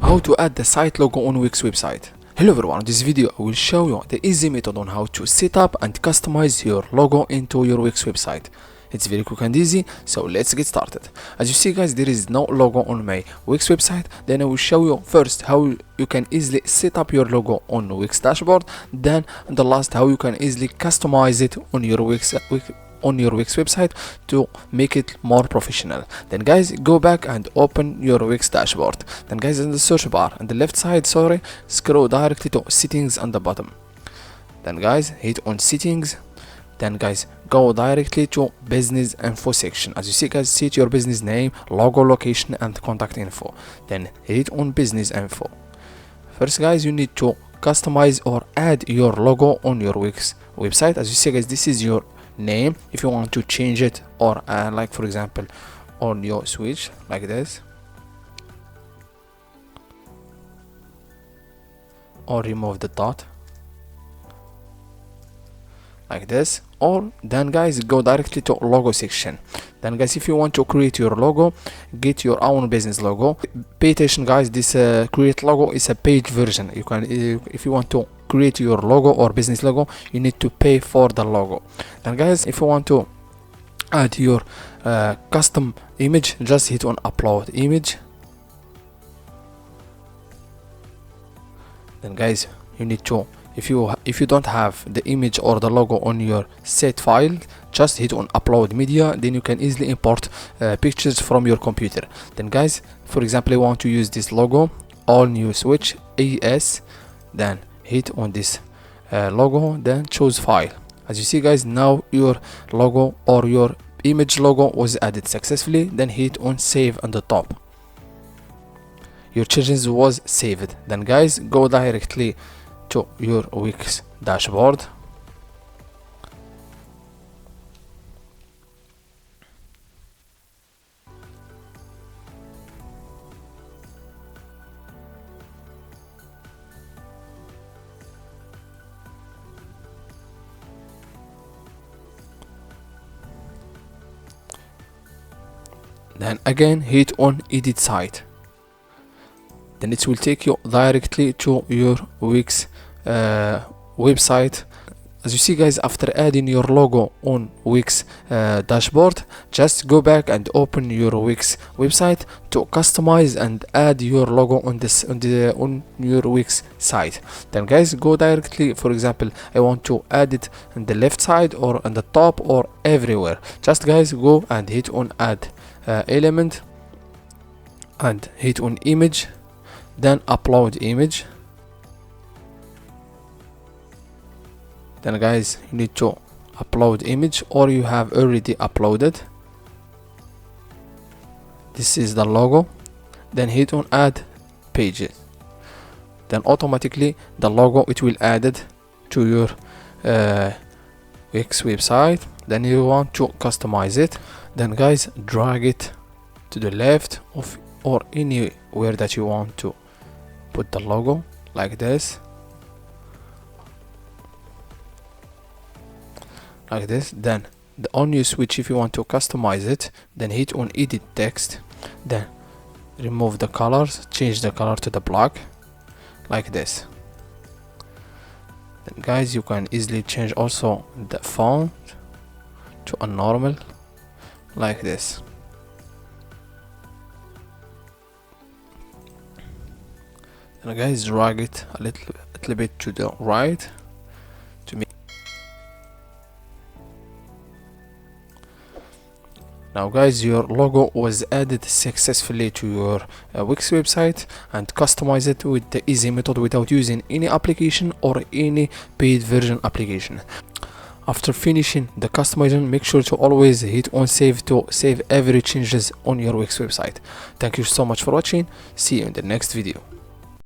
How to add the site logo on Wix website. Hello everyone, in this video I will show you the easy method on how to set up and customize your logo into your Wix website. It's very quick and easy, so let's get started. As you see guys, there is no logo on my Wix website. Then I will show you first how you can easily set up your logo on Wix dashboard. Then the last, how you can easily customize it on your Wix website to make it more professional. Then guys, go back and open your Wix dashboard. Then guys, in the search bar on the left side, scroll directly to settings on the bottom. Then guys, hit on settings. Then guys, go directly to business info section. As you see guys, set your business name, logo, location and contact info. Then hit on business info. First guys, you need to customize or add your logo on your Wix website. As you see guys, this is your name. If you want to change it, or like for example on your switch like this, or remove the dot like this, or then guys, go directly to logo section. Then guys, if you want to create your logo, get your own business logo. Pay attention guys, this create logo is a paid version. You can, if you want to create your logo or business logo, you need to pay for the logo. And guys, if you want to add your custom image, just hit on upload image. Then guys, you need to, if you don't have the image or the logo on your set file, just hit on upload media. Then you can easily import pictures from your computer. Then guys, for example, I want to use this logo, all new switch AS. Then hit on this logo, then choose file. As you see guys, now your logo or your image logo was added successfully. Then hit on save on the top. Your changes was saved. Then guys, go directly to your Wix dashboard. Then again, hit on edit site. Then it will take you directly to your Wix website. As you see guys, after adding your logo on Wix dashboard, just go back and open your Wix website to customize and add your logo on your Wix site. Then guys, go directly, for example, I want to add it on the left side or on the top or everywhere. Just guys, go and hit on add element and hit on image, then upload image. Then guys, you need to upload image, or you have already uploaded. This is the logo. Then hit on add pages. Then automatically the logo, it will add it to your Wix website. Then you want to customize it. Then guys, drag it to the left of or anywhere that you want to put the logo like this. Like this. Then on your switch, if you want to customize it, then hit on edit text. Then remove the colors, change the color to the black like this. Then guys, you can easily change also the font to a normal like this. And guys, drag it a little bit to the right to make. Now guys, your logo was added successfully to your Wix website, and customize it with the easy method without using any application or any paid version application. After finishing the customization, make sure to always hit on save to save every changes on your Wix website. Thank you so much for watching. See you in the next video.